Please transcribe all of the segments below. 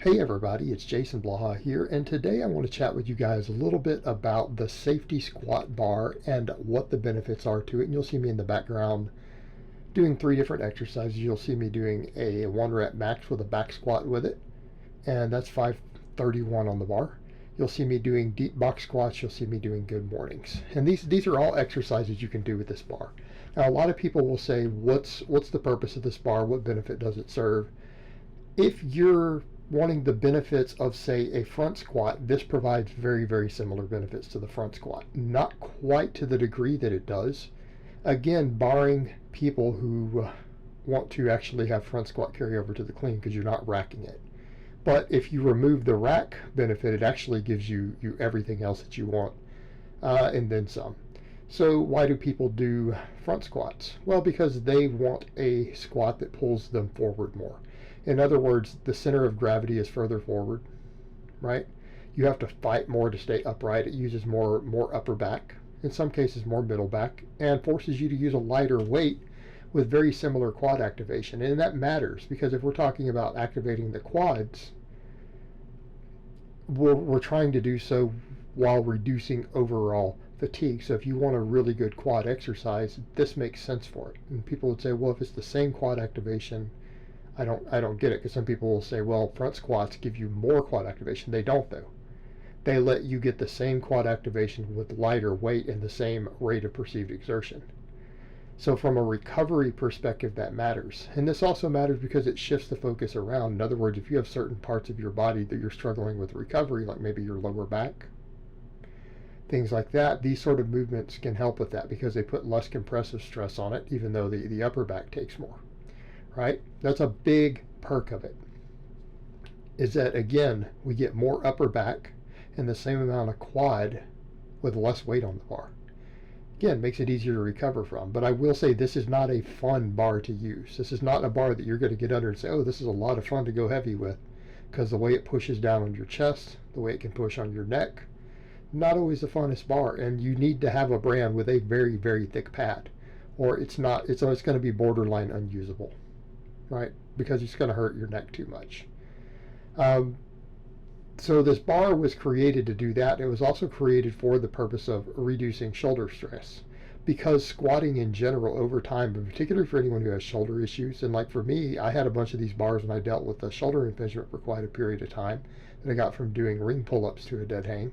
Hey everybody, it's Jason Blaha here, and today I want to chat with you guys a little bit about the safety squat bar and what the benefits are to it. And you'll see me in the background doing 3 different exercises. You'll see me doing a 1 rep max with a back squat with it, and that's 531 on the bar. You'll see me doing deep box squats. You'll see me doing good mornings. And these are all exercises you can do with this bar. Now, a lot of people will say, what's the purpose of this bar? What benefit does it serve? If you're wanting the benefits of, say, a front squat, this provides very, very similar benefits to the front squat. Not quite to the degree that it does. Again, barring people who want to actually have front squat carry over to the clean because you're not racking it. But if you remove the rack benefit, it actually gives you everything else that you want, and then some. So why do people do front squats? Well, because they want a squat that pulls them forward more. In other words, the center of gravity is further forward, right? You have to fight more to stay upright. It uses more upper back, in some cases more middle back, and forces you to use a lighter weight with very similar quad activation. And that matters because if we're talking about activating the quads, we're trying to do so while reducing overall fatigue. So if you want a really good quad exercise, this makes sense for it. And people would say, well, if it's the same quad activation, I don't get it, because some people will say, well, front squats give you more quad activation. They don't, though. They let you get the same quad activation with lighter weight and the same rate of perceived exertion. So from a recovery perspective, that matters. And this also matters because it shifts the focus around. In other words, if you have certain parts of your body that you're struggling with recovery, like maybe your lower back, things like that, these sort of movements can help with that because they put less compressive stress on it, even though the upper back takes more. Right? That's a big perk of it, is that, again, we get more upper back and the same amount of quad with less weight on the bar. Again, makes it easier to recover from. But I will say this is not a fun bar to use. This is not a bar that you're going to get under and say, oh, this is a lot of fun to go heavy with, because the way it pushes down on your chest, the way it can push on your neck, not always the funnest bar. And you need to have a brand with a very, very thick pad, or it's always going to be borderline unusable. Right? Because it's going to hurt your neck too much. So this bar was created to do that. It was also created for the purpose of reducing shoulder stress, because squatting in general over time, but particularly for anyone who has shoulder issues, and like for me, I had a bunch of these bars when I dealt with a shoulder impingement for quite a period of time that I got from doing ring pull-ups to a dead hang,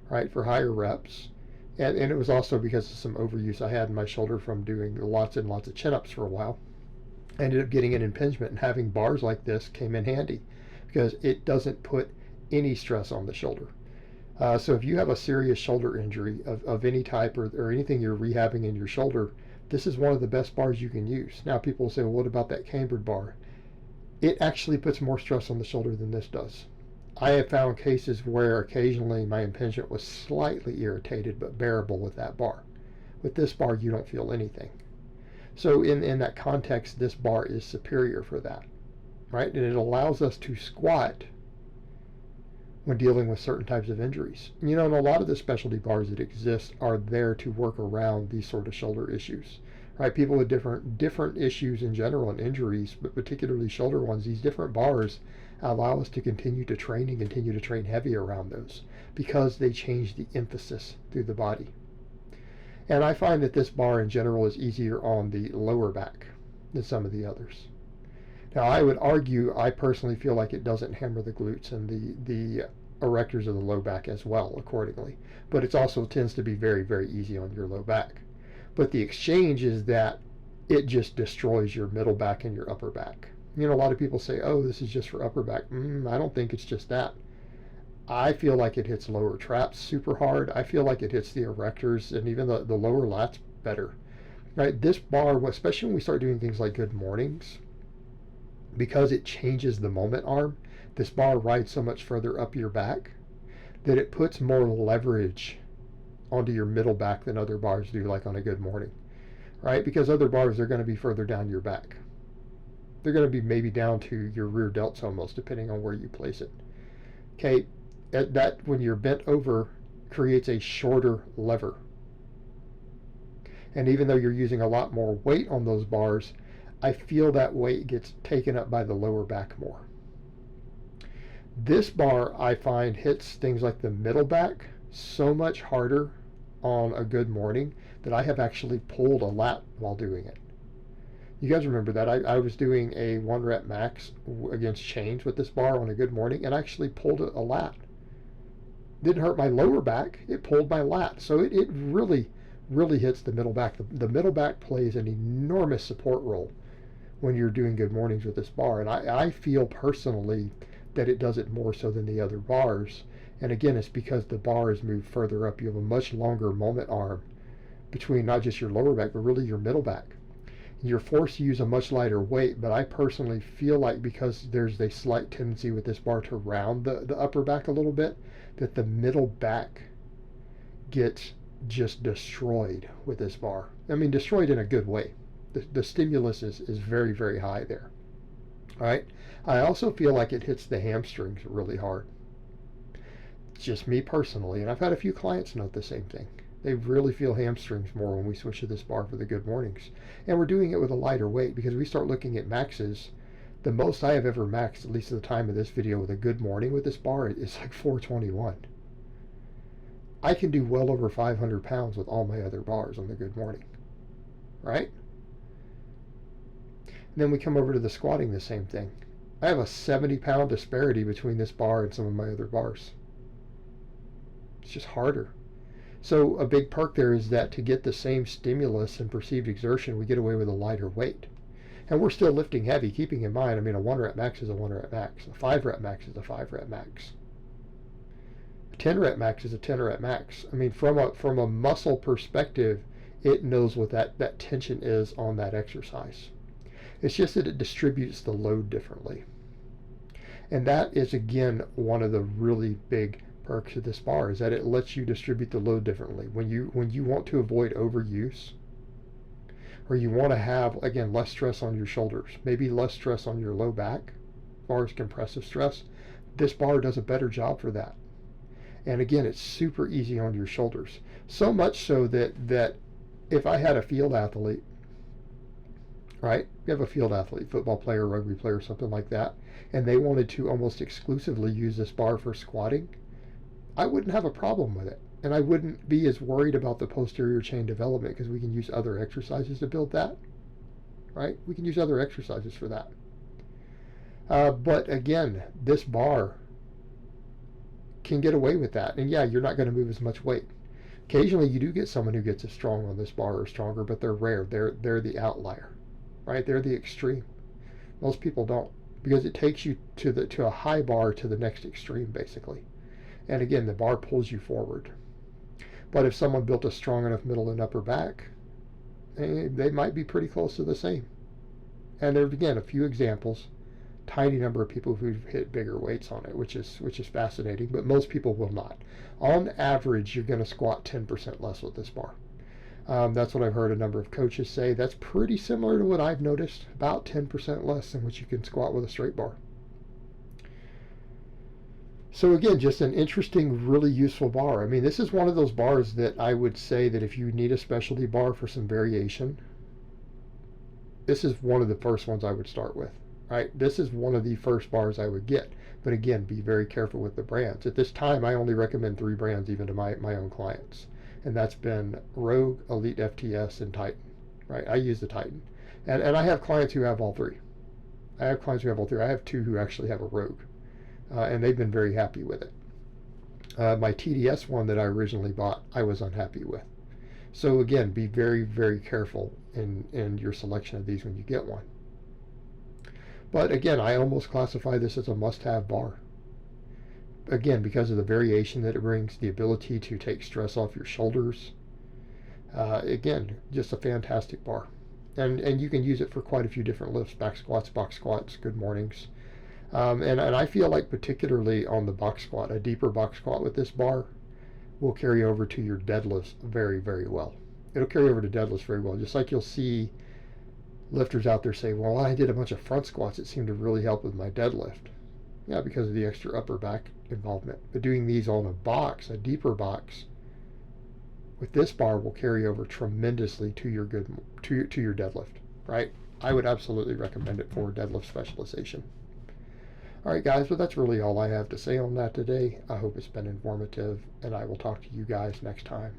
right, for higher reps. And it was also because of some overuse I had in my shoulder from doing lots and lots of chin-ups for a while. I ended up getting an impingement, and having bars like this came in handy because it doesn't put any stress on the shoulder. So if you have a serious shoulder injury of any type, or anything you're rehabbing in your shoulder, this is one of the best bars you can use. Now people will say, well, what about that cambered bar? It actually puts more stress on the shoulder than this does. I have found cases where occasionally my impingement was slightly irritated but bearable with that bar. With this bar, you don't feel anything. So in that context, this bar is superior for that, right? And it allows us to squat when dealing with certain types of injuries. You know, and a lot of the specialty bars that exist are there to work around these sort of shoulder issues, right? People with different issues in general and injuries, but particularly shoulder ones, these different bars allow us to continue to train and continue to train heavy around those because they change the emphasis through the body. And I find that this bar in general is easier on the lower back than some of the others. Now, I would argue, I personally feel like it doesn't hammer the glutes and the erectors of the low back as well accordingly. But it also tends to be very, very easy on your low back. But the exchange is that it just destroys your middle back and your upper back. You know, a lot of people say, oh, this is just for upper back. I don't think it's just that. I feel like it hits lower traps super hard. I feel like it hits the erectors and even the lower lats better. Right? This bar, especially when we start doing things like good mornings, because it changes the moment arm, this bar rides so much further up your back that it puts more leverage onto your middle back than other bars do, like on a good morning. Right? Because other bars are going to be further down your back. They're going to be maybe down to your rear delts almost, depending on where you place it. Okay, that when you're bent over creates a shorter lever. And even though you're using a lot more weight on those bars, I feel that weight gets taken up by the lower back more. This bar, I find, hits things like the middle back so much harder on a good morning that I have actually pulled a lat while doing it. You guys remember that? I was doing a 1 rep max against chains with this bar on a good morning and actually pulled a lat. Didn't hurt my lower back, it pulled my lat. So it really, really hits the middle back. The middle back plays an enormous support role when you're doing good mornings with this bar. And I feel personally that it does it more so than the other bars. And again, it's because the bar is moved further up. You have a much longer moment arm between not just your lower back, but really your middle back. You're forced to use a much lighter weight, but I personally feel like because there's a slight tendency with this bar to round the upper back a little bit, that the middle back gets just destroyed with this bar. I mean, destroyed in a good way. The stimulus is very, very high there. All right. I also feel like it hits the hamstrings really hard. Just me personally, and I've had a few clients note the same thing. They really feel hamstrings more when we switch to this bar for the good mornings. And we're doing it with a lighter weight because we start looking at maxes. The most I have ever maxed, at least at the time of this video, with a good morning with this bar is like 421. I can do well over 500 pounds with all my other bars on the good morning, right? And then we come over to the squatting, the same thing. I have a 70-pound disparity between this bar and some of my other bars. It's just harder. So a big perk there is that to get the same stimulus and perceived exertion, we get away with a lighter weight. And we're still lifting heavy, keeping in mind, I mean, a 1 rep max is a 1 rep max. A 5 rep max is a 5 rep max. A 10 rep max is a 10 rep max. I mean, from a muscle perspective, it knows what that tension is on that exercise. It's just that it distributes the load differently. And that is, again, one of the really big perks of this bar, is that it lets you distribute the load differently. When you want to avoid overuse, or you want to have, again, less stress on your shoulders, maybe less stress on your low back, as far as compressive stress, this bar does a better job for that. And again, it's super easy on your shoulders. So much so that if I had a field athlete, right? You have a field athlete, football player, rugby player, something like that, and they wanted to almost exclusively use this bar for squatting, I wouldn't have a problem with it. And I wouldn't be as worried about the posterior chain development because we can use other exercises to build that, right? We can use other exercises for that. But again, this bar can get away with that. And yeah, you're not going to move as much weight. Occasionally you do get someone who gets as strong on this bar or stronger, but they're rare. They're the outlier, right? They're the extreme. Most people don't, because it takes you to a high bar to the next extreme, basically. And again, the bar pulls you forward. But if someone built a strong enough middle and upper back, they might be pretty close to the same. And there's, again, a few examples, tiny number of people who've hit bigger weights on it, which is fascinating, but most people will not. On average, you're going to squat 10% less with this bar. That's what I've heard a number of coaches say. That's pretty similar to what I've noticed, about 10% less than what you can squat with a straight bar. So again, just an interesting, really useful bar. I mean, this is one of those bars that I would say that if you need a specialty bar for some variation, this is one of the first ones I would start with, right? This is one of the first bars I would get. But again, be very careful with the brands. At this time, I only recommend 3 brands even to my own clients. And that's been Rogue, Elite FTS, and Titan, right? I use the Titan. And I have clients who have all 3. I have 2 who actually have a Rogue. And they've been very happy with it. My TDS one that I originally bought, I was unhappy with. So again, be very, very careful in your selection of these when you get one. But again, I almost classify this as a must-have bar. Again, because of the variation that it brings, the ability to take stress off your shoulders. Again, just a fantastic bar. And you can use it for quite a few different lifts, back squats, box squats, good mornings. And I feel like particularly on the box squat, a deeper box squat with this bar will carry over to your deadlifts very, very well. It'll carry over to deadlifts very well. Just like you'll see lifters out there say, well, I did a bunch of front squats, it seemed to really help with my deadlift. Yeah, because of the extra upper back involvement. But doing these on a box, a deeper box, with this bar will carry over tremendously to your to your deadlift, right? I would absolutely recommend it for deadlift specialization. All right, guys, well, that's really all I have to say on that today. I hope it's been informative, and I will talk to you guys next time.